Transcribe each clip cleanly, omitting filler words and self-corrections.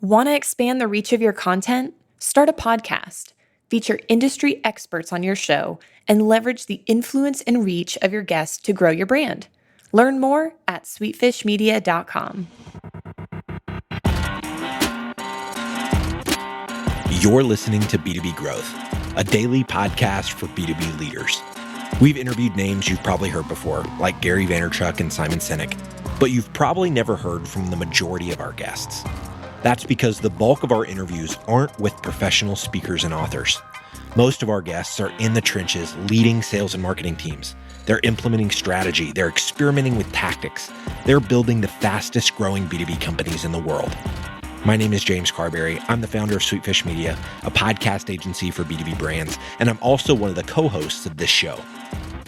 Want to expand the reach of your content? Start a podcast. Feature industry experts on your show and leverage the influence and reach of your guests to grow your brand. Learn more at sweetfishmedia.com. You're listening to B2B Growth, a daily podcast for B2B leaders. We've interviewed names you've probably heard before, like Gary Vaynerchuk and Simon Sinek, but you've probably never heard from the majority of our guests. That's because the bulk of our interviews aren't with professional speakers and authors. Most of our guests are in the trenches leading sales and marketing teams. They're implementing strategy. They're experimenting with tactics. They're building the fastest growing B2B companies in the world. My name is James Carberry. I'm the founder of Sweetfish Media, a podcast agency for B2B brands, and I'm also one of the co-hosts of this show.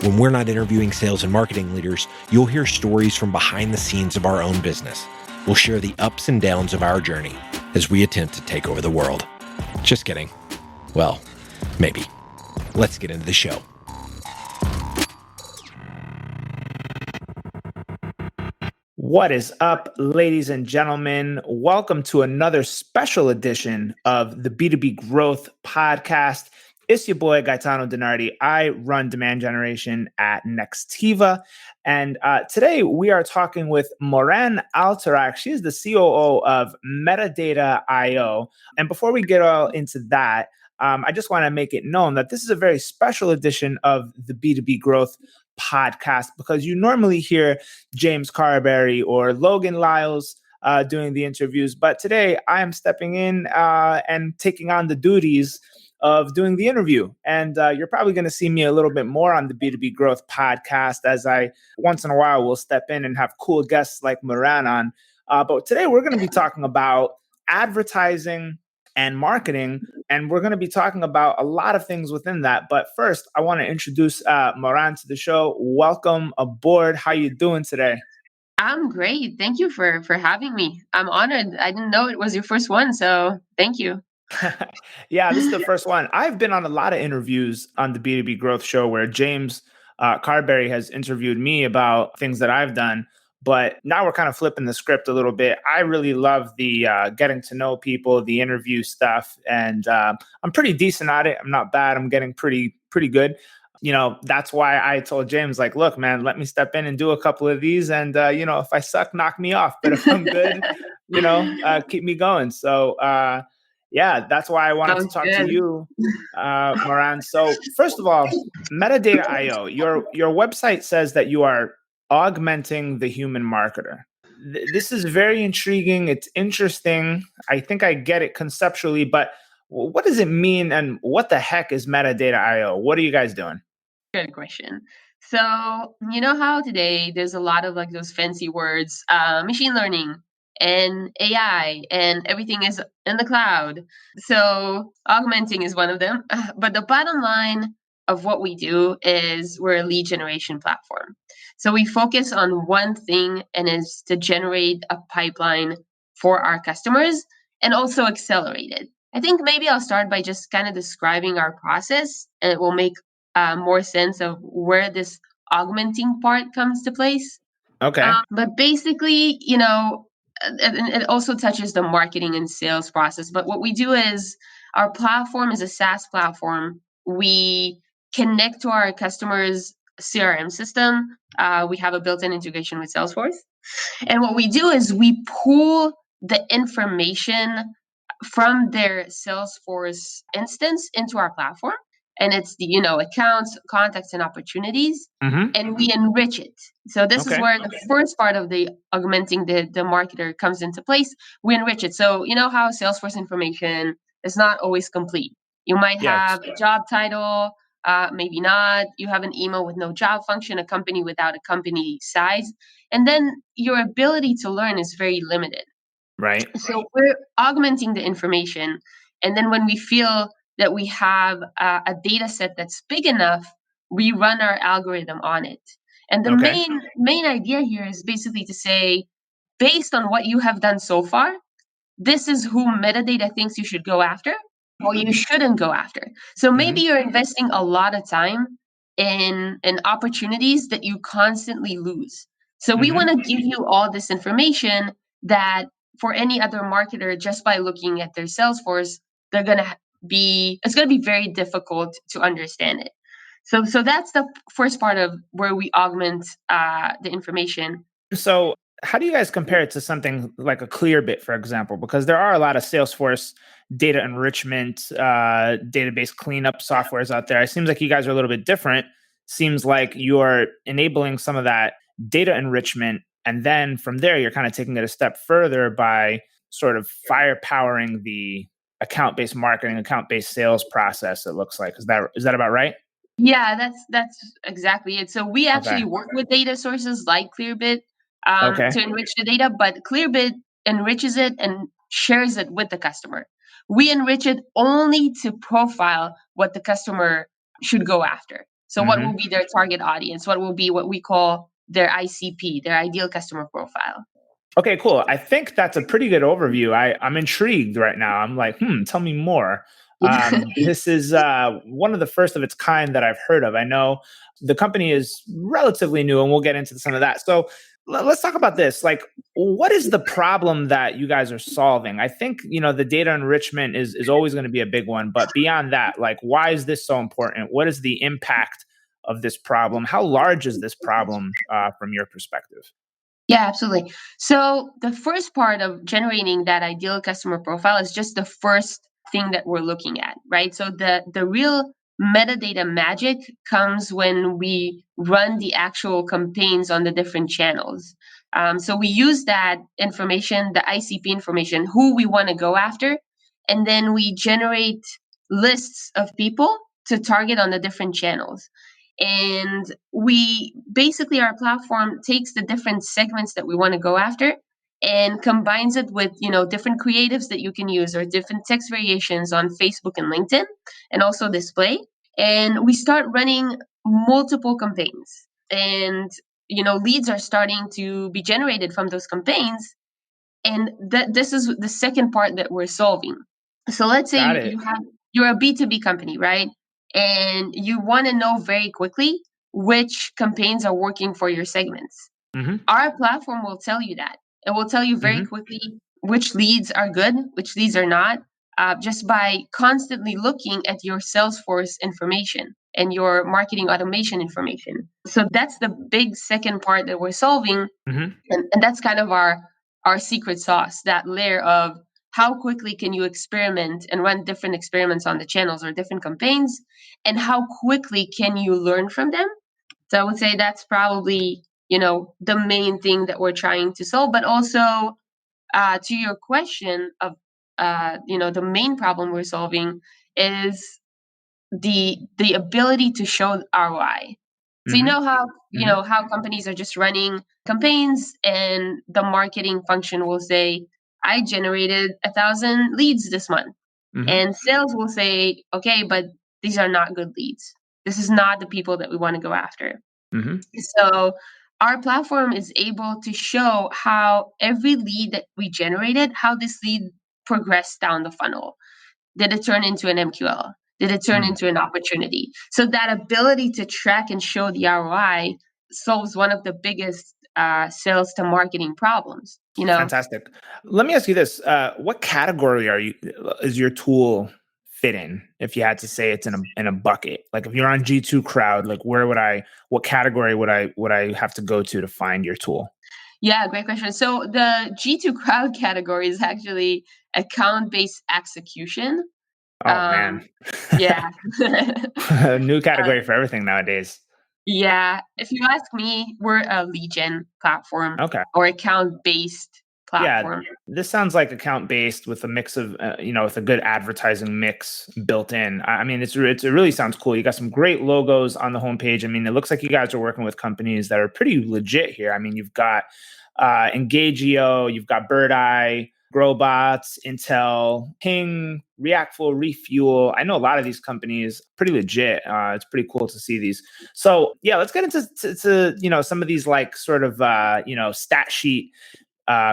When we're not interviewing sales and marketing leaders, you'll hear stories from behind the scenes of our own business. We'll share the ups and downs of our journey as we attempt to take over the world. Just kidding. Well, maybe. Let's get into the show. What is up, ladies and gentlemen? Welcome to another special edition of the B2B Growth Podcast. It's your boy, Gaetano Dinardi. I run demand generation at Nextiva. And today we are talking with Moran Altarac. She is the COO of Metadata IO. And before we get all into that, I just want to make it known that this is a very special edition of the B2B Growth Podcast because you normally hear James Carberry or Logan Lyles doing the interviews. But today I am stepping in and taking on the duties of doing the interview. And you're probably going to see me a little bit more on the B2B Growth Podcast as I once in a while will step in and have cool guests like Moran on. But today we're going to be talking about advertising and marketing, and we're going to be talking about a lot of things within that. But first, I want to introduce Moran to the show. Welcome aboard. How you doing today? I'm great. Thank you for having me. I'm honored. I didn't know it was your first one, so thank you. Yeah, this is the first one. I've been on a lot of interviews on the B2B Growth Show where James Carberry has interviewed me about things that I've done. But now we're kind of flipping the script a little bit. I really love the getting to know people, the interview stuff. And I'm pretty decent at it. I'm not bad. I'm getting pretty good. You know, that's why I told James, like, look, man, let me step in and do a couple of these. And, if I suck, knock me off. But if I'm good, keep me going. So, yeah, that's why I wanted to talk to you, Moran. So first of all, Metadata IO, your website says that you are augmenting the human marketer. This is very intriguing. It's interesting. I think I get it conceptually, but what does it mean and what the heck is Metadata IO? What are you guys doing? Good question. So, you know how today there's a lot of like those fancy words, machine learning and AI, and everything is in the cloud. So augmenting is one of them. But the bottom line of what we do is we're a lead generation platform. So we focus on one thing, and is to generate a pipeline for our customers and also accelerate it. I think maybe I'll start by just kind of describing our process, and it will make more sense of where this augmenting part comes to place. Okay. But basically, it also touches the marketing and sales process. But what we do is our platform is a SaaS platform. We connect to our customers' CRM system. We have a built-in integration with Salesforce. And what we do is we pull the information from their Salesforce instance into our platform. And it's the, accounts, contacts, and opportunities, and we enrich it. So this is where the first part of the augmenting the marketer comes into place. We enrich it. So you know how Salesforce information is not always complete. You might have a job title, maybe not. You have an email with no job function, a company without a company size. And then your ability to learn is very limited. Right. So we're augmenting the information. And then when we feel that we have a data set that's big enough, we run our algorithm on it. And the main idea here is basically to say, based on what you have done so far, this is who metadata thinks you should go after or you shouldn't go after. So maybe you're investing a lot of time in opportunities that you constantly lose. So we want to give you all this information that for any other marketer, just by looking at their Salesforce, it's going to be very difficult to understand it. So that's the first part of where we augment the information. So how do you guys compare it to something like a Clearbit, for example? Because there are a lot of Salesforce data enrichment, database cleanup softwares out there. It seems like you guys are a little bit different. Seems like you're enabling some of that data enrichment. And then from there, you're kind of taking it a step further by sort of firepowering the account-based marketing, account-based sales process, it looks like. Is that about right? Yeah, that's exactly it. So we Okay. actually work with data sources like Clearbit Okay. to enrich the data, but Clearbit enriches it and shares it with the customer. We enrich it only to profile what the customer should go after. So what will Hmm. be their target audience? What will be what we call their ICP, their ideal customer profile? Okay, cool. I think that's a pretty good overview. I'm intrigued right now. I'm like, tell me more. This is one of the first of its kind that I've heard of. I know the company is relatively new, and we'll get into some of that. So let's talk about this. Like, what is the problem that you guys are solving? I think the data enrichment is always going to be a big one, but beyond that, like, why is this so important? What is the impact of this problem? How large is this problem from your perspective? Yeah, absolutely. So the first part of generating that ideal customer profile is just the first thing that we're looking at, right? So the real metadata magic comes when we run the actual campaigns on the different channels. So we use that information, the ICP information, who we want to go after, and then we generate lists of people to target on the different channels. And we basically, our platform takes the different segments that we want to go after and combines it with different creatives that you can use or different text variations on Facebook and LinkedIn and also display. And we start running multiple campaigns, and leads are starting to be generated from those campaigns. And this is the second part that we're solving. So let's say Got it. you're a B2B company, right? And you want to know very quickly which campaigns are working for your segments. Hmm. Our platform will tell you that. It will tell you very Hmm. quickly which leads are good, which leads are not, just by constantly looking at your Salesforce information and your marketing automation information. So that's the big second part that we're solving. Hmm. And that's kind of our secret sauce, that layer of how quickly can you experiment and run different experiments on the channels or different campaigns, and how quickly can you learn from them. So I would say that's probably the main thing that we're trying to solve. But also, to your question of the main problem we're solving is the ability to show ROI. So Hmm. Hmm. how companies are just running campaigns, and the marketing function will say, I generated 1,000 leads this month. Hmm. And sales will say, okay, but these are not good leads. This is not the people that we want to go after. Hmm. So our platform is able to show how every lead that we generated, how this lead progressed down the funnel. Did it turn into an MQL? Did it turn into an opportunity? So that ability to track and show the ROI solves one of the biggest sales to marketing problems. Fantastic. Let me ask you this: what category is your tool fit in? If you had to say it's in a bucket, like if you're on G2 Crowd, like what category would I have to go to find your tool? Yeah, great question. So the G2 crowd category is actually account-based execution. Oh man, Yeah. a new Uh, category for everything nowadays. yeah. If you ask me, we're a lead gen platform Okay. or account-based Yeah, platform. this sounds like account based with a mix of, with a good advertising mix built in. I mean, it really sounds cool. You got some great logos on the homepage. I mean, it looks like you guys are working with companies that are pretty legit here. I mean, you've got Engagio, you've got Bird Eye, Growbots, Intel, Ping, Reactful, Refuel. I know a lot of these companies pretty legit. It's pretty cool to see these. So yeah, let's get into some of these like sort of stat sheet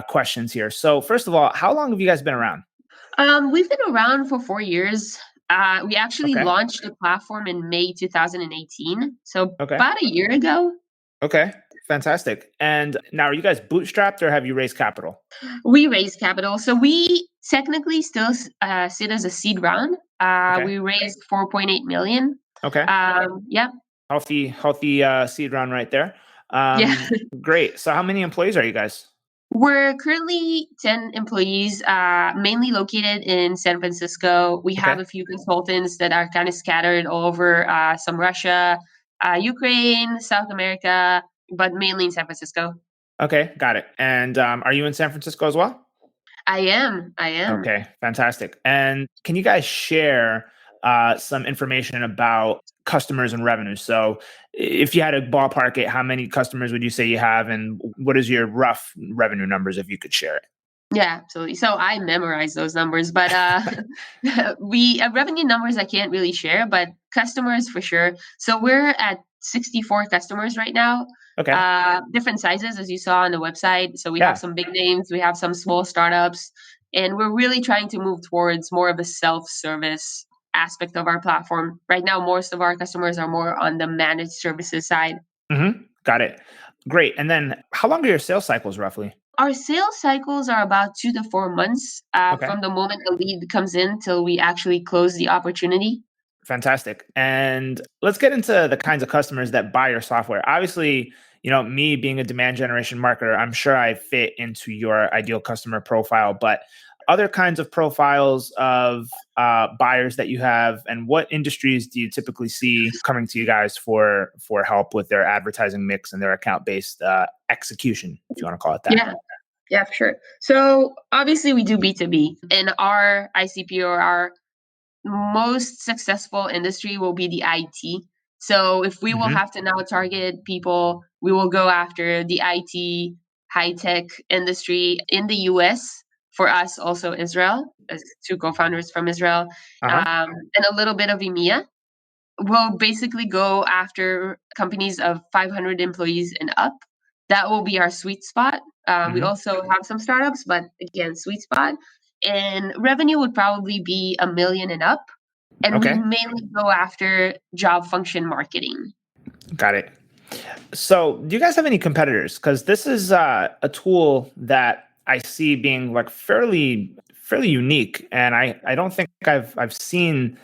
questions here. So first of all, how long have you guys been around? We've been around for 4 years. We actually Okay. launched the platform in May 2018, so Okay. about a year ago. Okay. Fantastic. And now, are you guys bootstrapped or have you raised capital? We raised capital. So we technically still sit as a seed round. Okay. We raised 4.8 million. Okay. Yeah. Healthy seed round right there. Yeah. Great. So how many employees are you guys? We're currently 10 employees, mainly located in San Francisco. We have Okay. a few consultants that are kind of scattered all over some Russia, Ukraine, South America, but mainly in San Francisco. Okay, got it. And are you in San Francisco as well? I am. Okay, fantastic. And can you guys share some information about customers and revenue? So, if you had to ballpark it, how many customers would you say you have, and what is your rough revenue numbers if you could share it? Yeah, absolutely. So I memorize those numbers, but we revenue numbers I can't really share, but customers for sure. So we're at 64 customers right now, Okay. different sizes as you saw on the website. So we Yeah. have some big names, we have some small startups, and we're really trying to move towards more of a self-service aspect of our platform. Right now, most of our customers are more on the managed services side. Got it. Great. And then, how long are your sales cycles roughly? Our sales cycles are about 2 to 4 months Okay. from the moment a lead comes in till we actually close the opportunity. Fantastic. And let's get into the kinds of customers that buy your software. Obviously, me being a demand generation marketer, I'm sure I fit into your ideal customer profile, but other kinds of profiles of buyers that you have, and what industries do you typically see coming to you guys for help with their advertising mix and their account-based execution, if you want to call it that? Yeah, for sure. So obviously we do B2B, and our ICP or our most successful industry will be the IT. So if we will Mhm. have to now target people, we will go after the IT high tech industry in the US. For us, also Israel, as two co-founders from Israel, Uh-huh. and a little bit of EMEA. We'll basically go after companies of 500 employees and up. That will be our sweet spot. We Mhm. also have some startups, but again, sweet spot. And revenue would probably be 1 million and up. And we Okay. mainly go after job function marketing. Got it. So, do you guys have any competitors? Because this is a tool that I see being like fairly unique, and I don't think I've seen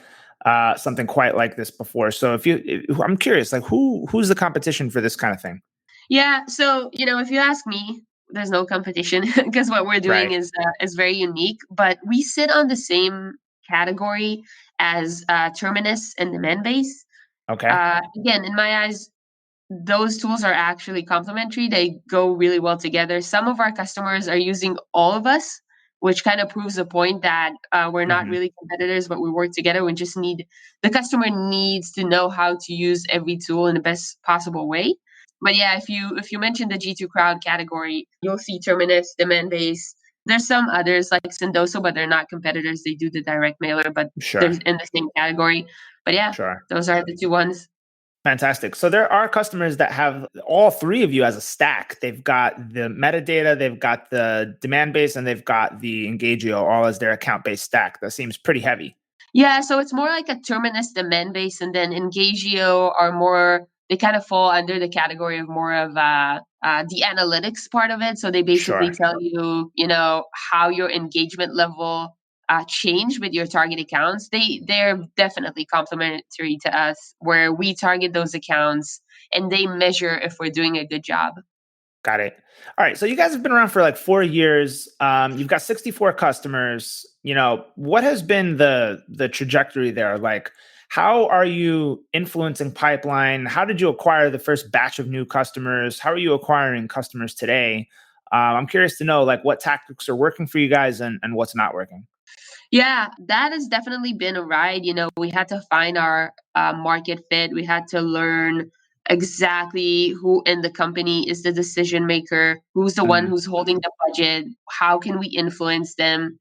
something quite like this before. So, I'm curious, like who's the competition for this kind of thing? Yeah, so if you ask me, there's no competition because what we're doing Right. is very unique. But we sit on the same category as Terminus and Demand Base. Okay. Again, in my eyes, those tools are actually complementary. They go really well together. Some of our customers are using all of us, which kind of proves the point that we're not Hmm. really competitors, but we work together. We just need the customer needs to know how to use every tool in the best possible way. But yeah, if you mention the G2 crowd category, you'll see Terminus, Demand Base. There's some others like Sendoso, but they're not competitors. They do the direct mailer, but they're Sure. in the same category. But yeah, Sure. those are the two ones. Fantastic. So there are customers that have all three of you as a stack. They've got the metadata, they've got the demand base, and they've got the Engagio all as their account based stack. That seems pretty heavy. Yeah, so it's more like a Terminus demand base, and then Engagio are more. They kind of fall under the category of more of the analytics part of it. So they basically Sure. tell you, how your engagement level change with your target accounts. They're definitely complementary to us, where we target those accounts and they measure if we're doing a good job. Got it. All right. So you guys have been around for like 4 years. You've got 64 customers. What has been the trajectory there? Like, how are you influencing pipeline? How did you acquire the first batch of new customers? How are you acquiring customers today? I'm curious to know like what tactics are working for you guys and what's not working. Yeah, that has definitely been a ride. We had to find our market fit. We had to learn exactly who in the company is the decision maker, who's the one Mm, who's holding the budget, how can we influence them.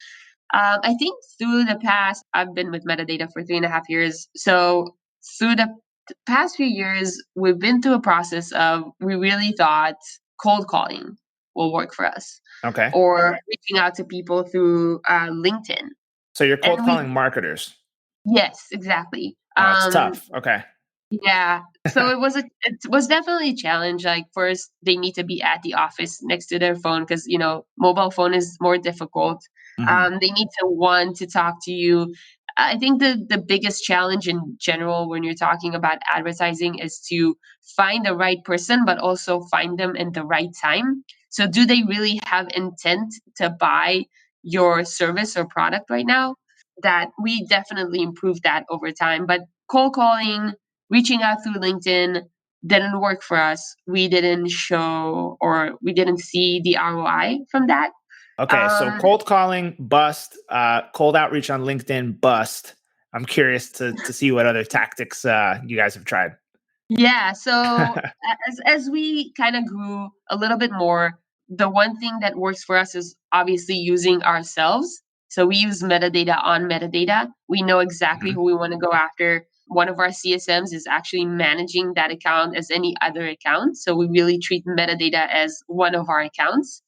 I think through the past, I've been with Metadata for 3.5 years. So through the past few years, we've been through a process of we really thought cold calling will work for us okay. or reaching out to people through LinkedIn. So you're cold And we calling marketers. Yes, exactly. Oh, it's tough. Okay. Yeah. So it was definitely a challenge. Like first they need to be at the office next to their phone because mobile phone is more difficult. Mhm. They need to want to talk to you. I think the biggest challenge in general when you're talking about advertising is to find the right person, but also find them in the right time. So do they really have intent to buy your service or product right now? That we definitely improved that over time. But cold calling, reaching out through LinkedIn didn't work for us. We didn't show or we didn't see the ROI from that. Okay, so Um, cold calling, bust. Cold outreach on LinkedIn, bust. I'm curious to see what other tactics you guys have tried. Yeah, so as we kind of grew a little bit more, the one thing that works for us is obviously using ourselves. So we use metadata on metadata. We know exactly Mhm. who we want to go after. One of our CSMs is actually managing that account as any other account. So we really treat metadata as one of our accounts.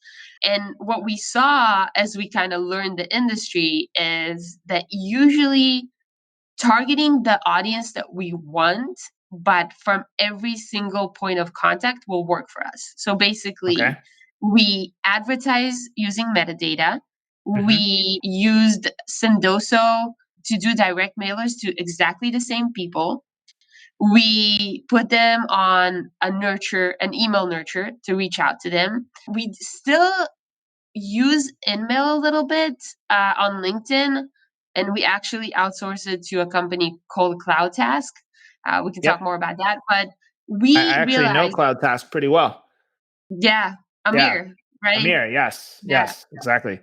And what we saw as we kind of learned the industry is that usually targeting the audience that we want, but from every single point of contact will work for us. So Okay. basically, we advertise using metadata. Hmm. We used Sendoso to do direct mailers to exactly the same people. We put them on an email nurture to reach out to them. We still use InMail a little bit on LinkedIn, and we actually outsource it to a company called CloudTask. We can talk Yep. more about that, but I we actually know realized, Cloud Task pretty well. yeah, Yeah. Amir, right? Amir, yes. Yeah, Yes, exactly.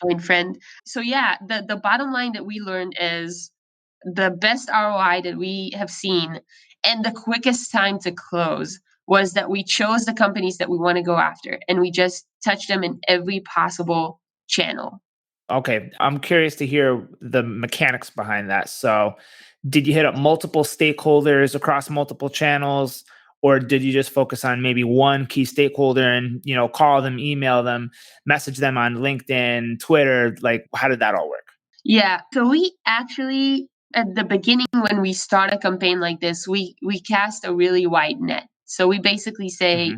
joint friend. So yeah, the bottom line that we learned is the best ROI that we have seen and the quickest time to close was that we chose the companies that we want to go after and we just touched them in every possible channel. Okay. I'm curious to hear the mechanics behind that. So, did you hit up multiple stakeholders across multiple channels? Or did you just focus on maybe one key stakeholder and, call them, email them, message them on LinkedIn, Twitter? Like, how did that all work? Yeah. So we actually at the beginning when we start a campaign like this, we cast a really wide net. So we basically say Hmm.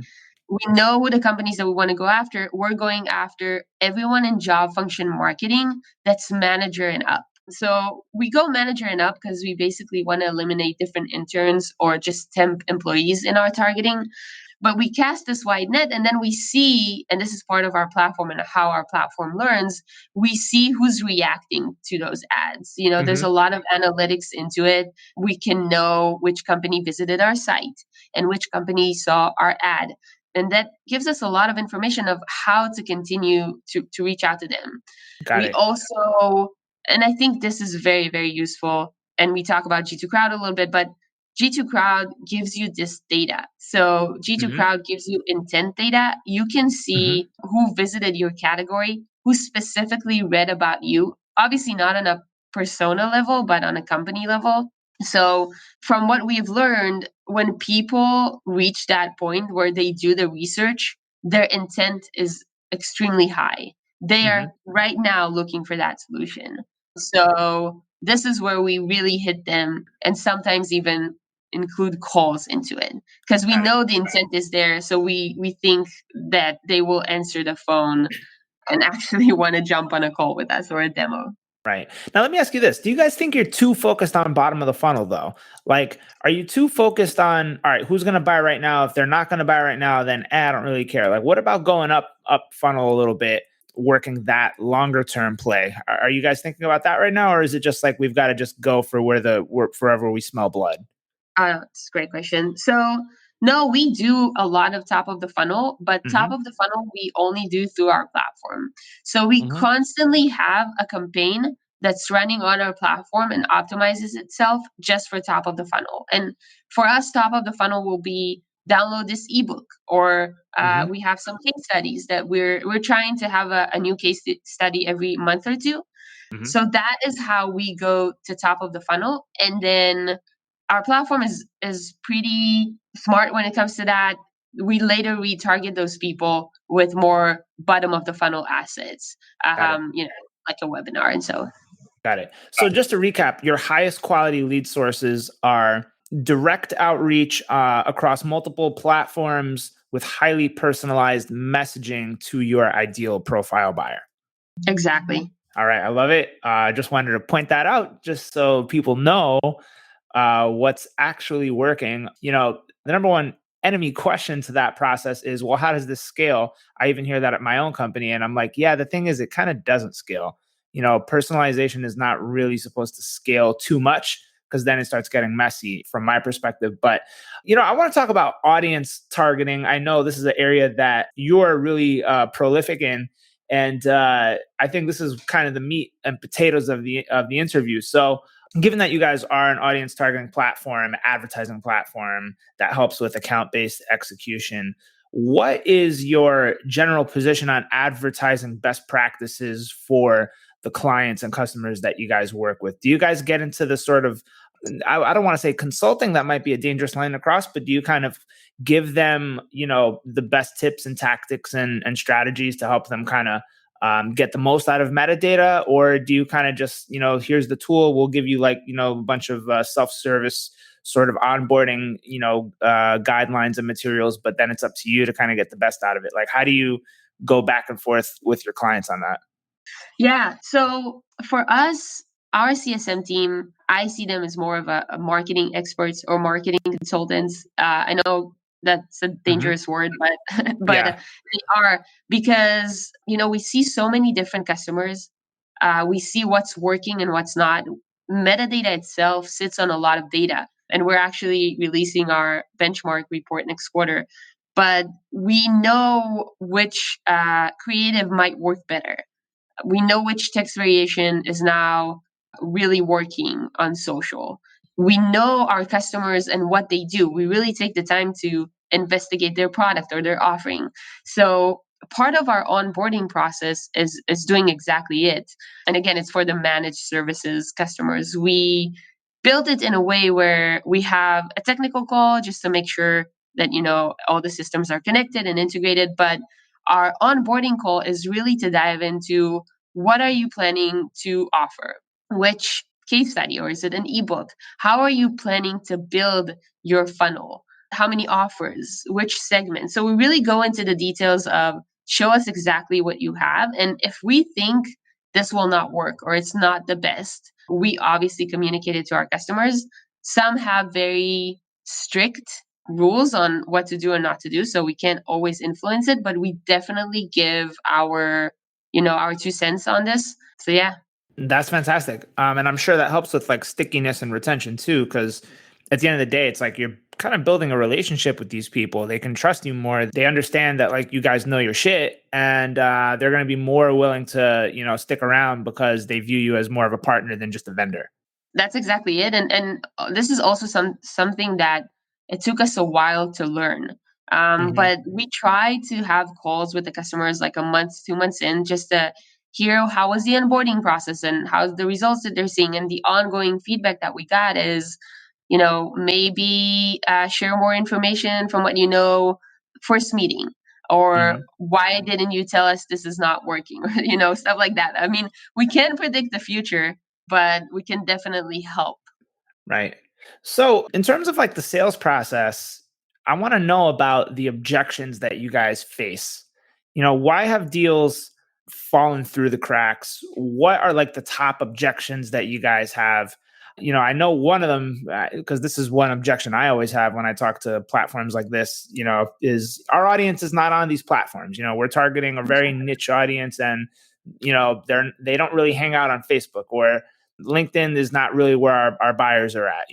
we know who the companies that we want to go after. We're going after everyone in job function marketing that's manager and up. So we go manager and up because we basically want to eliminate different interns or just temp employees in our targeting. But we cast this wide net and then we see, and this is part of our platform and how our platform learns, we see who's reacting to those ads. There's a Hmm. lot of analytics into it. We can know which company visited our site and which company saw our ad. And that gives us a lot of information of how to continue to reach out to them. Got We it. also, and I think this is very, very useful, and we talk about G2 Crowd a little bit, but G2 Crowd gives you this data. So G2 Hmm. Crowd gives you intent data. You can Hmm. see who visited your category, who specifically read about you. Obviously, not on a persona level, but on a company level. So, from what we've learned, when people reach that point where they do the research, their intent is extremely high. They are Hmm. right now looking for that solution. So, this is where we really hit them and sometimes even include calls into it because we Got it. know the intent is there. So, we think that they will answer the phone and actually want to jump on a call with us or a demo. Right. Now, let me ask you this. Do you guys think you're too focused on bottom of the funnel, though? Like, are you too focused on, all right, who's going to buy right now? If they're not going to buy right now, then I don't really care. Like, what about going up funnel a little bit, working that longer term play? Are you guys thinking about that right now? Or is it just like we've got to just go for forever we smell blood? It's a great question. So, no, we do a lot of top of the funnel, but top Hmm. of the funnel we only do through our platform. So we Hmm. constantly have a campaign that's running on our platform and optimizes itself just for top of the funnel. And for us, top of the funnel will be download this ebook, or Hmm. we have some case studies that we're trying to have a new study every month or two. Hmm. So that is how we go to top of the funnel, and then our platform is pretty smart when it comes to that. We later retarget those people with more bottom of the funnel assets, Got it. like a webinar and so. Got it. So just to recap, your highest quality lead sources are direct outreach across multiple platforms with highly personalized messaging to your ideal profile buyer. Exactly. All right, I love it. I just wanted to point that out just so people know what's actually working. The number one enemy question to that process is, well, how does this scale? I even hear that at my own company, and I'm like, yeah, the thing is, it kind of doesn't scale. Personalization is not really supposed to scale too much because then it starts getting messy from my perspective. But, I want to talk about audience targeting. I know this is an area that you're really prolific in. And I think this is kind of the meat and potatoes of the interview. So, given that you guys are an audience targeting platform, advertising platform that helps with account-based execution, what is your general position on advertising best practices for the clients and customers that you guys work with? Do you guys get into the sort of, I don't want to say consulting, that might be a dangerous line to cross, but do you kind of give them, the best tips and tactics and strategies to help them kind of get the most out of metadata? Or do you kind of just, here's the tool, we'll give you a bunch of self-service sort of onboarding, guidelines and materials, but then it's up to you to kind of get the best out of it? Like, how do you go back and forth with your clients on that? Yeah. So for us, our CSM team, I see them as more of a marketing experts or marketing consultants. I know that's a dangerous word, but Yeah. they are, because we see so many different customers. We see what's working and what's not. Metadata itself sits on a lot of data, and we're actually releasing our benchmark report next quarter. But we know which creative might work better. We know which text variation is now really working on social. We know our customers and what they do. We really take the time to investigate their product or their offering. So part of our onboarding process is doing exactly it. And again, it's for the managed services customers. We build it in a way where we have a technical call just to make sure that all the systems are connected and integrated. But our onboarding call is really to dive into, what are you planning to offer? Which case study, or is it an ebook? How are you planning to build your funnel? How many offers? Which segment? So we really go into the details of, show us exactly what you have. And if we think this will not work or it's not the best, we obviously communicate it to our customers. Some have very strict rules on what to do and not to do, so we can't always influence it, but we definitely give our 2 cents on this. So yeah. That's fantastic. And I'm sure that helps with stickiness and retention too, because at the end of the day, it's like you're kind of building a relationship with these people. They can trust you more. They understand that you guys know your shit, and they're going to be more willing to, stick around because they view you as more of a partner than just a vendor. That's exactly it. And this is also something that it took us a while to learn. But we try to have calls with the customers like a month, 2 months in, just to hear how was the onboarding process and how's the results that they're seeing. And the ongoing feedback that we got is, maybe share more information from what first meeting, or why didn't you tell us this is not working, or stuff like that. I mean, we can't predict the future, but we can definitely help. Right. So, in terms of the sales process, I want to know about the objections that you guys face. Why have deals fallen through the cracks? What are the top objections that you guys have? I know one of them, because this is one objection I always have when I talk to platforms like this, is our audience is not on these platforms. We're targeting a very niche audience, and, they don't really hang out on Facebook, or LinkedIn is not really where our buyers are at.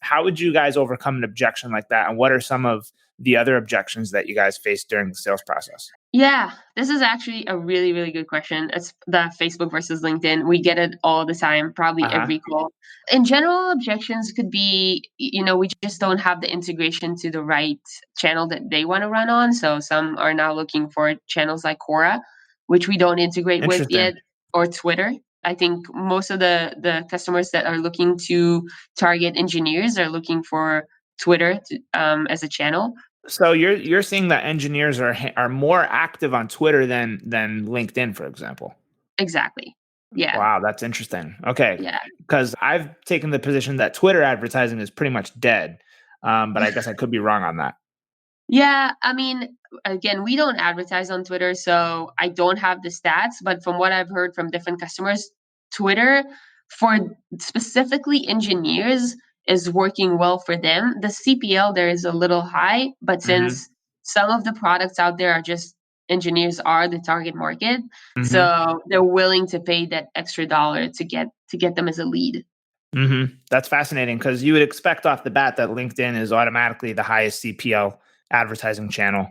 How would you guys overcome an objection like that? And what are some of the other objections that you guys face during the sales process? Yeah, this is actually a really, really good question. It's the Facebook versus LinkedIn. We get it all the time, probably Uh-huh. every call. In general, objections could be, we just don't have the integration to the right channel that they want to run on. So some are now looking for channels like Quora, which we don't integrate with Interesting. yet, or Twitter. I think most of the customers that are looking to target engineers are looking for Twitter as a channel. So you're seeing that engineers are more active on Twitter than LinkedIn, for example. Exactly. Yeah. Wow, that's interesting. Okay. Yeah. Because I've taken the position that Twitter advertising is pretty much dead. But I guess I could be wrong on that. Yeah, I mean, again, we don't advertise on Twitter, so I don't have the stats, but from what I've heard from different customers, Twitter for specifically engineers is working well for them. The CPL there is a little high, but Hmm. since some of the products out there are just engineers are the target market, Hmm. so they're willing to pay that extra dollar to get them as a lead. Hmm. That's fascinating because you would expect off the bat that LinkedIn is automatically the highest CPL advertising channel.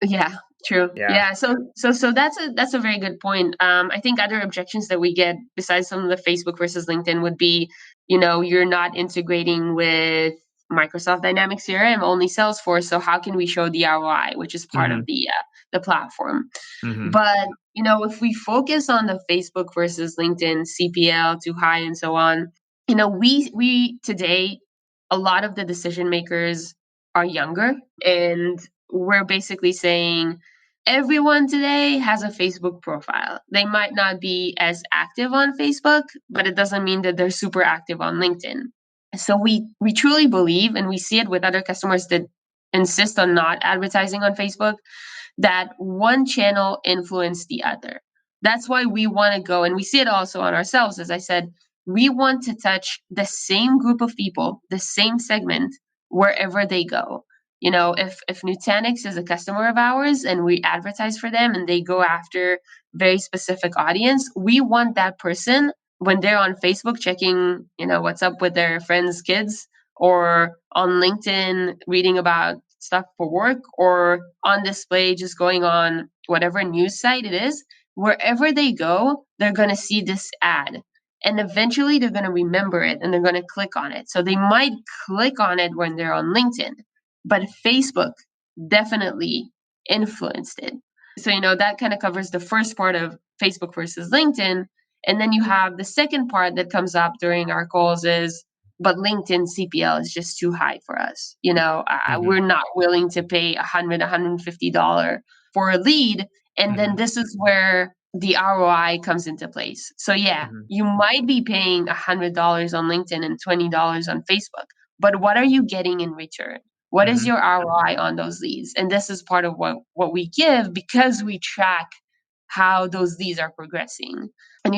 Yeah, true. Yeah. Yeah, so that's a very good point. I think other objections that we get besides some of the Facebook versus LinkedIn would be, you're not integrating with Microsoft Dynamics CRM, only Salesforce. So how can we show the ROI, which is part Hmm. of the platform? Hmm. But if we focus on the Facebook versus LinkedIn CPL too high and so on, we today a lot of the decision makers are younger, and we're basically saying everyone today has a Facebook profile. They might not be as active on Facebook, but it doesn't mean that they're super active on LinkedIn. So we truly believe, and we see it with other customers that insist on not advertising on Facebook, that one channel influenced the other. That's why we want to go, and we see it also on ourselves. As I said, we want to touch the same group of people, the same segment, wherever they go. If Nutanix is a customer of ours and we advertise for them and they go after very specific audience, we want that person when they're on Facebook checking, what's up with their friends' kids, or on LinkedIn reading about stuff for work, or on display just going on whatever news site it is, wherever they go, they're going to see this ad. And eventually they're going to remember it and they're going to click on it. So they might click on it when they're on LinkedIn, but Facebook definitely influenced it. So, that kind of covers the first part of Facebook versus LinkedIn. And then you have the second part that comes up during our calls is, but LinkedIn CPL is just too high for us. Hmm. We're not willing to pay $150 for a lead. And then Hmm. this is where the ROI comes into place. So yeah, Hmm. you might be paying $100 on LinkedIn and $20 on Facebook, but what are you getting in return? What is Hmm. your ROI on those leads? And this is part of what we give, because we track how those leads are progressing. And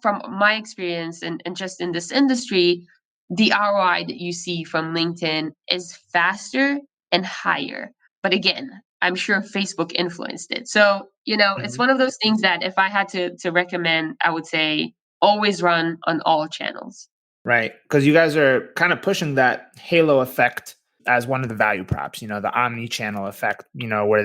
from my experience and just in this industry, the ROI that you see from LinkedIn is faster and higher. But again, I'm sure Facebook influenced it. So, it's Hmm. one of those things that if I had to recommend, I would say always run on all channels. Right. Because you guys are kind of pushing that halo effect as one of the value props, the omni-channel effect, where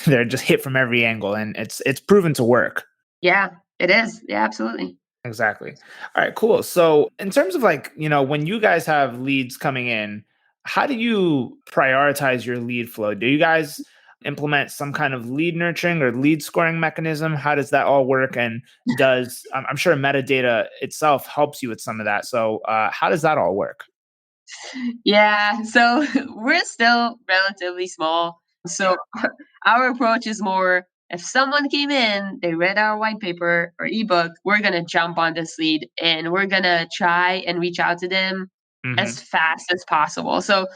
they're just hit from every angle, and it's proven to work. Yeah, it is. Yeah, absolutely. Exactly. All right, cool. So in terms of when you guys have leads coming in, how do you prioritize your lead flow? Do you guys implement some kind of lead nurturing or lead scoring mechanism? How does that all work? And I'm sure metadata itself helps you with some of that. So how does that all work? Yeah, so we're still relatively small. So our approach is more, if someone came in, they read our white paper or ebook, we're going to jump on this lead and we're going to try and reach out to them as Hmm. fast as possible. So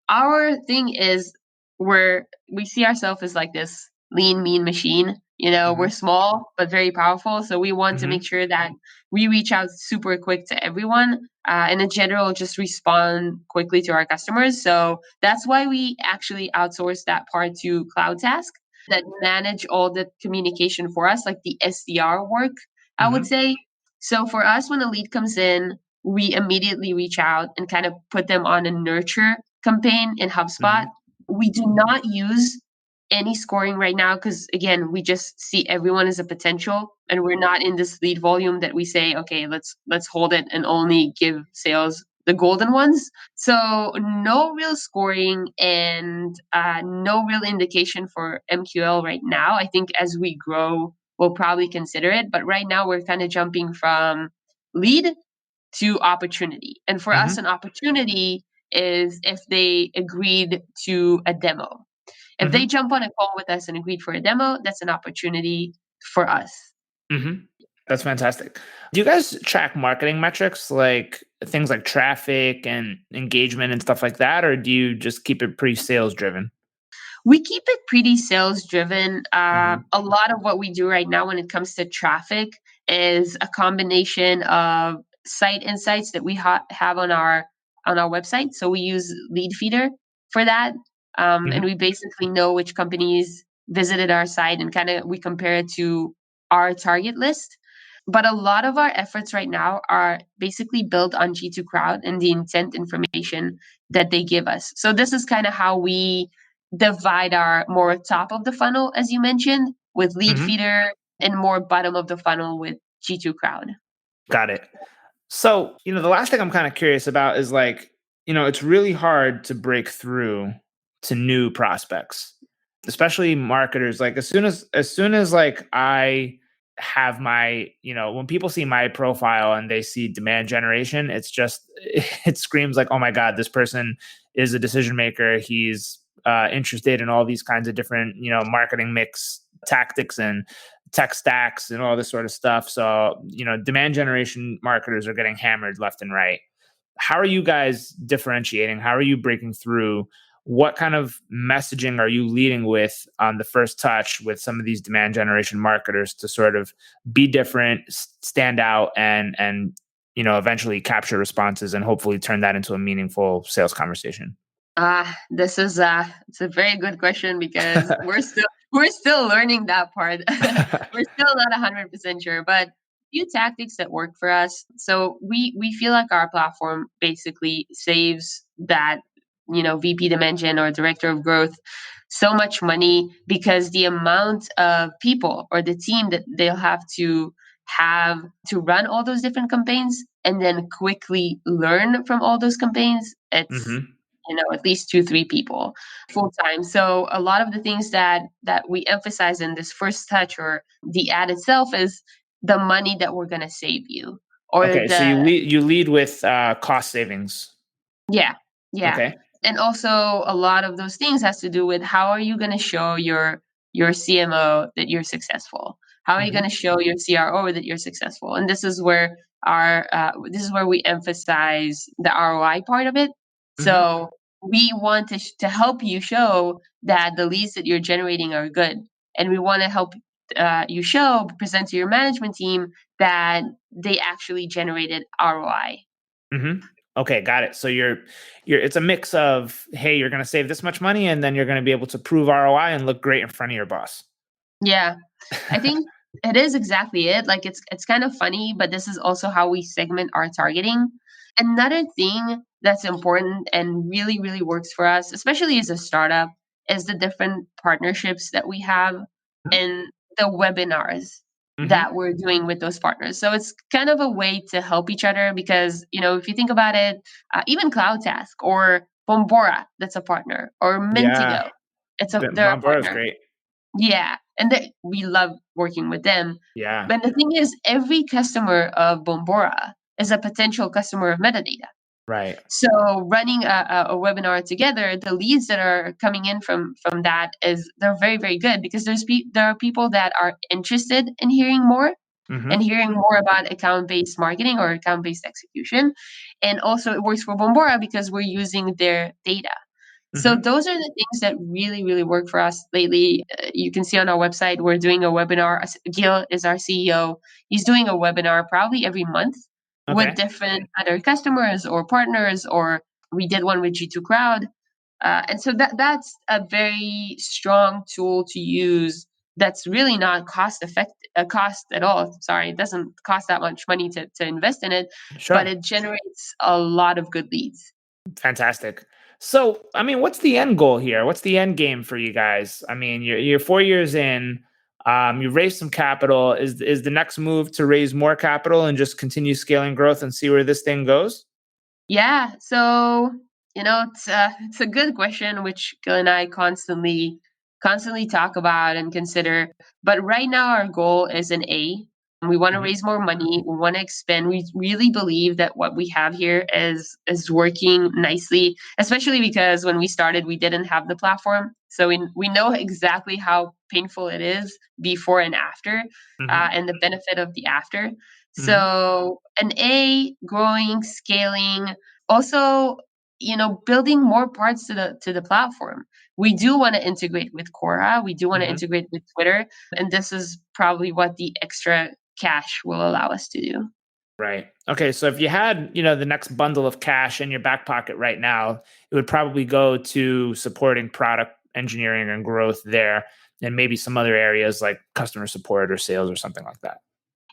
our thing is, we see ourselves as like this lean, mean machine. We're Hmm. small but very powerful. So we want to Hmm. make sure that we reach out super quick to everyone, and in general, just respond quickly to our customers. So that's why we actually outsource that part to Cloud Task that manage all the communication for us, like the SDR work, I would Hmm. say. So for us, when a lead comes in, we immediately reach out and kind of put them on a nurture campaign in HubSpot. Hmm. We do not use any scoring right now because again, we just see everyone as a potential, and we're not in this lead volume that we say, okay, let's hold it and only give sales the golden ones. So no real scoring and no real indication for MQL right now. I think as we grow, we'll probably consider it, but right now we're kind of jumping from lead to opportunity. And for us, Hmm. an opportunity is if they agreed to a demo. If they Hmm. jump on a call with us and agreed for a demo, that's an opportunity for us. Hmm. That's fantastic. Do you guys track marketing metrics like things like traffic and engagement and stuff like that, or do you just keep it pretty sales driven? We keep it pretty sales driven. Hmm. A lot of what we do right now when it comes to traffic is a combination of site insights that we have on our website. So we use Lead Feeder for that, and Hmm. we basically know which companies visited our site, and kind of we compare it to our target list. But a lot of our efforts right now are basically built on G2 Crowd and the intent information that they give us. So this is kind of how we divide our more top of the funnel, as you mentioned, with Lead Hmm. Feeder, and more bottom of the funnel with G2 Crowd. Got it. So, the last thing I'm kind of curious about is like, it's really hard to break through to new prospects, especially marketers. Like as soon as like I have my, when people see my profile and they see demand generation, it's just it screams like, "Oh my god, this person is a decision maker. He's interested in all these kinds of different, marketing mix tactics and tech stacks and all this sort of stuff." So, demand generation marketers are getting hammered left and right. How are you guys differentiating? How are you breaking through? What kind of messaging are you leading with on the first touch with some of these demand generation marketers to sort of be different, stand out, and eventually capture responses and hopefully turn that into a meaningful sales conversation? This is it's a very good question because we're still learning that part. We're still not 100% sure, but few tactics that work for us. So we feel like our platform basically saves that VP dimension or director of growth so much money, because the amount of people or the team that they'll have to run all those different campaigns and then quickly learn from all those campaigns, it's Hmm. at least 2 3 people full time. So a lot of the things that we emphasize in this first touch or the ad itself is the money that we're going to save you, or Okay, so the you lead with cost savings. yeah, yeah. Okay. And also a lot of those things has to do with how are you going to show your CMO that you're successful? How are you going Hmm. to show your CRO that you're successful? And this is where we emphasize the ROI part of it. Hmm. So we want to help you show that the leads that you're generating are good, and we want to help present to your management team that they actually generated ROI. Hmm. Okay, got it. So you're it's a mix of, hey, you're going to save this much money, and then you're going to be able to prove ROI and look great in front of your boss. Yeah, I think it is exactly it. Like it's kind of funny, but this is also how we segment our targeting. Another thing that's important and really really works for us, especially as a startup, is the different partnerships that we have and the webinars Hmm. that we're doing with those partners. So it's kind of a way to help each other because, if you think about it, even CloudTask or Bombora, that's a partner, or Yeah, Mentigo, they're a Montboro is partner. great. Yeah, and we love working with them. Yeah. But the thing is, every customer of Bombora is a potential customer of Metadata. Right. So running a webinar together, the leads that are coming in from that is they're very very good, because there are people that are interested in hearing more and Hmm. hearing more about account based marketing or account based execution, and also it works for Bombora because we're using their data. So Hmm. those are the things that really, really work for us lately. You can see on our website, we're doing a webinar. Gil is our CEO. He's doing a webinar probably every month with Okay. different other customers or partners, or we did one with G2 Crowd. And so that's a very strong tool to use. That's really not cost at all. Sorry, it doesn't cost that much money to invest in it, but Sure. it generates a lot of good leads. Fantastic. So, I mean, what's the end goal here? What's the end game for you guys? I mean, you're 4 years in. You raised some capital. Is the next move to raise more capital and just continue scaling growth and see where this thing goes? Yeah, so it's a good question which Gil and I constantly talk about and consider. But right now our goal is an A. We want to raise more money. We want to expand. We really believe that what we have here is working nicely, especially because when we started, we didn't have the platform. So we know exactly how painful it is before and after, Hmm. and the benefit of the after. Hmm. So an A, growing, scaling, also, building more parts to the platform. We do want to integrate with Quora. We do want to Hmm. integrate with Twitter. And this is probably what the extra cash will allow us to do. Right. Okay. So if you had, the next bundle of cash in your back pocket right now, it would probably go to supporting product engineering and growth there, and maybe some other areas like customer support or sales or something like that.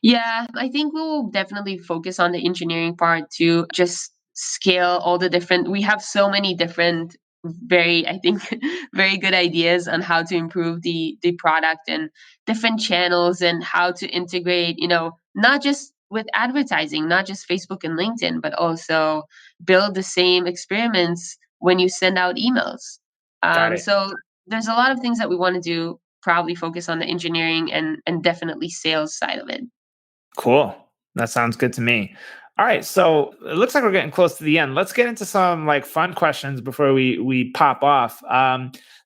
Yeah, I think we will definitely focus on the engineering part to just scale all the different. We have so many different, very, I think, very good ideas on how to improve the product and different channels and how to integrate, not just with advertising, not just Facebook and LinkedIn, but also build the same experiments when you send out emails. Got it. So there's a lot of things that we want to do, probably focus on the engineering and definitely sales side of it. Cool. That sounds good to me. All right, so it looks like we're getting close to the end. Let's get into some like fun questions before we pop off.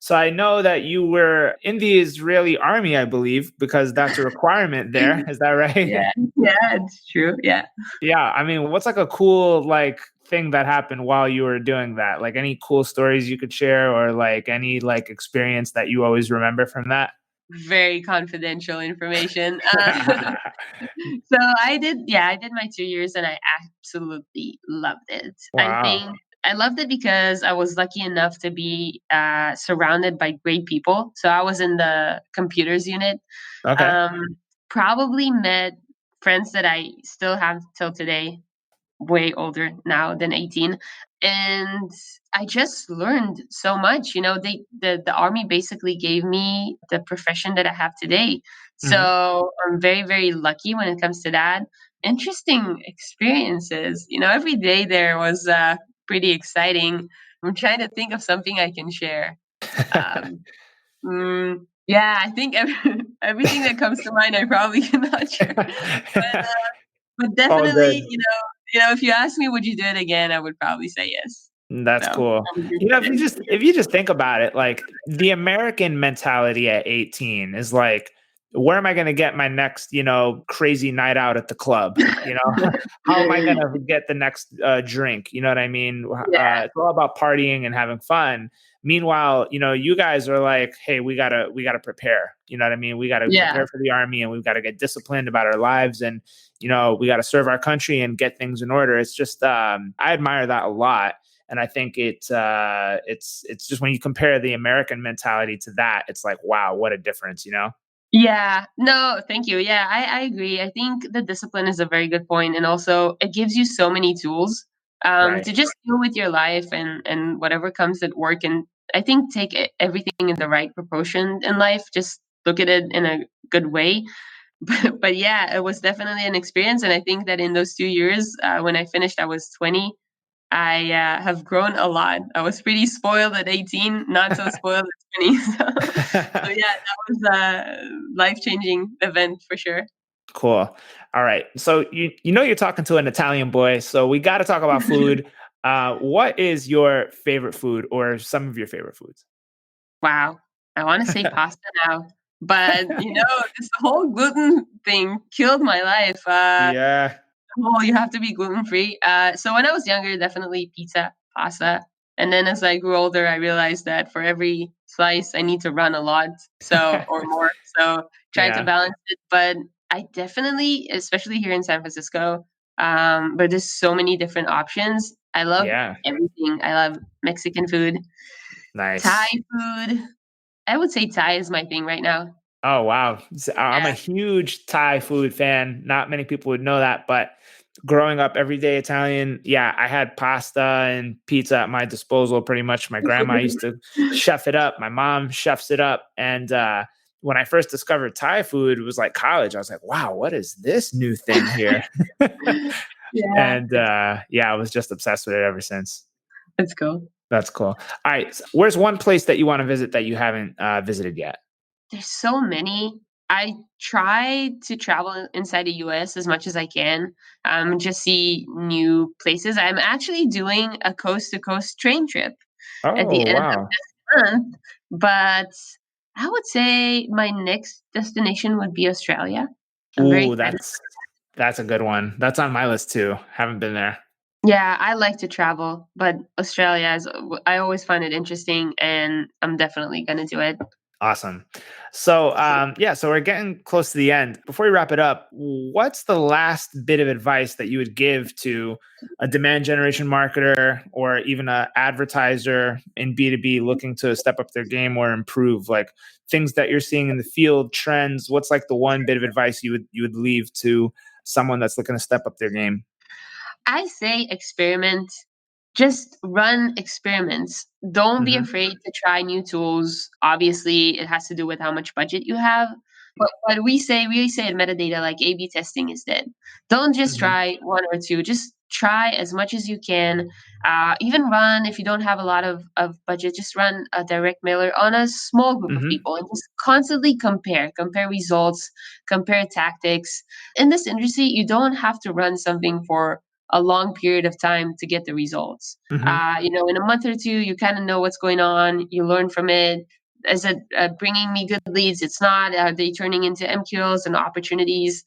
So I know that you were in the Israeli army, I believe, because that's a requirement there. Is that right? Yeah, yeah, it's true. Yeah. Yeah. I mean, what's like a cool like thing that happened while you were doing that? Like any cool stories you could share, or like any like experience that you always remember from that? Very confidential information. So I did my 2 years and I absolutely loved it. I Wow. think I loved it because I was lucky enough to be surrounded by great people. So I was in the computers unit. Okay. Um, Probably met friends that I still have till today, way older now than 18. And I just learned so much. The army basically gave me the profession that I have today. Hmm. So I'm very, very lucky when it comes to that. Interesting experiences. Every day there was pretty exciting. I'm trying to think of something I can share. Um, yeah, I think everything that comes to mind I probably cannot share. But All definitely, good. if you ask me, would you do it again? I would probably say yes. That's So cool. I would do You know, it if you again. just if you just think about it, like the American mentality at 18 is like, where am I going to get my next, crazy night out at the club? How am I going to get the next drink? You know what I mean? Yeah, It's all about partying and having fun. Meanwhile, you guys are like, hey, we gotta prepare. You know what I mean? We gotta yeah, prepare for the army, and we've got to get disciplined about our lives, and we got to serve our country and get things in order. It's just I admire that a lot, and I think it's just when you compare the American mentality to that, it's like, wow, what a difference, yeah. No, thank you. Yeah, I agree. I think the discipline is a very good point, and also it gives you so many tools Right. to just deal with your life and whatever comes at work. And I think take everything in the right proportion in life. Just look at it in a good way. But yeah, it was definitely an experience, and I think that in those 2 years, when I finished, I was 20. I have grown a lot. I was pretty spoiled at 18, not so spoiled at 20. So yeah, that was a life changing event for sure. Cool. All right. So you're talking to an Italian boy, so we got to talk about food. What is your favorite food, or some of your favorite foods? Wow, I want to say pasta now, but this whole gluten thing killed my life. Yeah. Well, you have to be gluten free. So when I was younger, definitely pizza, pasta. And then as I grew older, I realized that for every slice, I need to run a lot, so or more. So try to Yeah. balance it. But I definitely, especially here in San Francisco, but there's so many different options. I love Yeah. everything. I love Mexican food, Thai Nice. food. I would say Thai is my thing right now. Oh wow. I'm a Yeah, huge Thai food fan. Not many people would know that, but growing up everyday Italian, yeah, I had pasta and pizza at my disposal pretty much. My grandma used to chef it up. My mom chefs it up. And when I first discovered Thai food, it was like college. I was like, wow, what is this new thing here? yeah, And yeah, I was just obsessed with it ever since. let's go. That's cool. All right. Where's one place that you want to visit that you haven't visited yet? There's so many. I try to travel inside the US as much as I can, just see new places. I'm actually doing a coast to coast train trip at the Oh, end of wow. this month, but I would say my next destination would be Australia. I'm very Ooh, excited. that's a good one. That's on my list too. Haven't been there. Yeah, I like to travel, but Australia is, I always find it interesting and I'm definitely going to do it. Awesome. So, yeah, so we're getting close to the end. Before we wrap it up, what's the last bit of advice that you would give to a demand generation marketer or even an advertiser in B2B looking to step up their game or improve, like things that you're seeing in the field, trends? What's like the one bit of advice you would leave to someone that's looking to step up their game? I say experiment. Just run experiments. Don't be Hmm. afraid to try new tools. Obviously, it has to do with how much budget you have. But we say in metadata, like A/B testing is dead. Don't just Hmm. try one or two. Just try as much as you can. Even run if you don't have a lot of budget. Just run a direct mailer on a small group of Hmm. people and just constantly compare results, compare tactics. In this industry, you don't have to run something for a long period of time to get the results. Hmm. In a month or two, you kind of know what's going on. You learn from it. Is it bringing me good leads? It's not. Are they turning into MQLs and opportunities?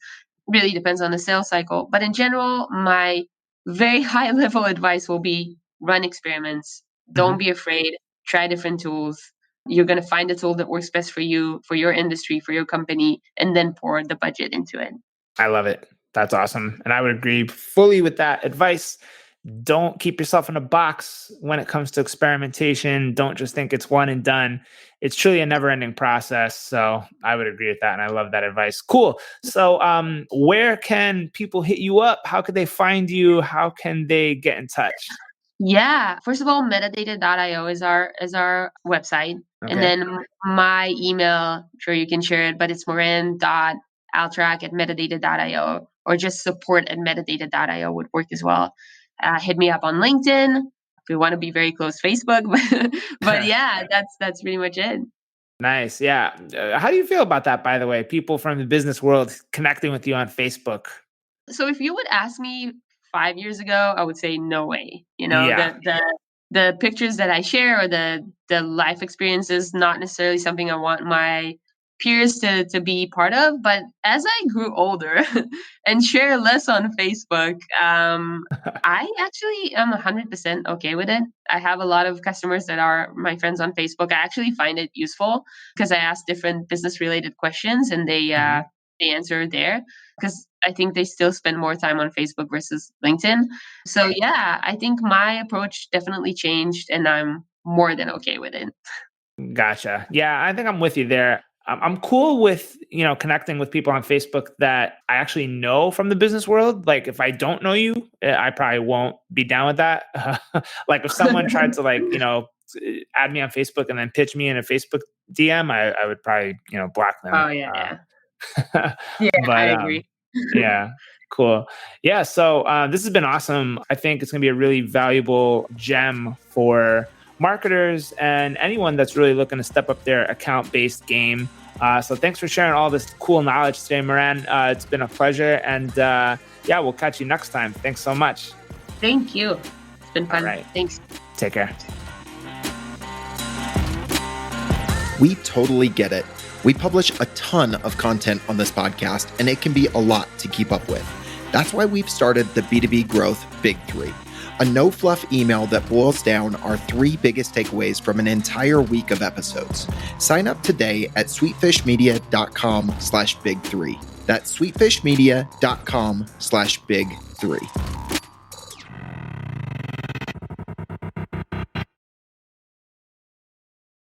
Really depends on the sales cycle. But in general, my very high level advice will be run experiments. Don't Hmm. be afraid. Try different tools. You're going to find a tool that works best for you, for your industry, for your company, and then pour the budget into it. I love it. That's awesome. And I would agree fully with that advice. Don't keep yourself in a box when it comes to experimentation. Don't just think it's one and done. It's truly a never ending process. So I would agree with that. And I love that advice. Cool. So, where can people hit you up? How could they find you? How can they get in touch? Yeah. First of all, metadata.io is our website. And Okay. then my email, I'm sure you can share it, but it's moran.altarac@metadata.io or just support@metadata.io would work as well. Hit me up on LinkedIn if we want to be very close, Facebook. But yeah, that's pretty much it. Nice. Yeah. How do you feel about that, by the way? People from the business world connecting with you on Facebook. So if you would ask me 5 years ago, I would say no way. Yeah. The pictures that I share or the life experiences, not necessarily something I want my peers to be part of. But as I grew older and share less on Facebook, I actually am 100% okay with it. I have a lot of customers that are my friends on Facebook. I actually find it useful because I ask different business related questions and Mhm. they answer there because I think they still spend more time on Facebook versus LinkedIn. So yeah, I think my approach definitely changed and I'm more than okay with it. Gotcha. Yeah, I think I'm with you there. I'm cool with, connecting with people on Facebook that I actually know from the business world. Like if I don't know you, I probably won't be down with that. Like if someone tried to add me on Facebook and then pitch me in a Facebook DM, I would probably, block them. Oh yeah, yeah. Yeah, I But agree. yeah, cool. Yeah, so this has been awesome. I think it's going to be a really valuable gem for marketers and anyone that's really looking to step up their account-based game. So thanks for sharing all this cool knowledge today, Moran. It's been a pleasure. And yeah, we'll catch you next time. Thanks so much. Thank you. It's been All fun. right. Thanks. Take care. We totally get it. We publish a ton of content on this podcast, and it can be a lot to keep up with. That's why we've started the B2B Growth Big Three, a no-fluff email that boils down our 3 biggest takeaways from an entire week of episodes. Sign up today at sweetfishmedia.com/big3. That's sweetfishmedia.com/big3.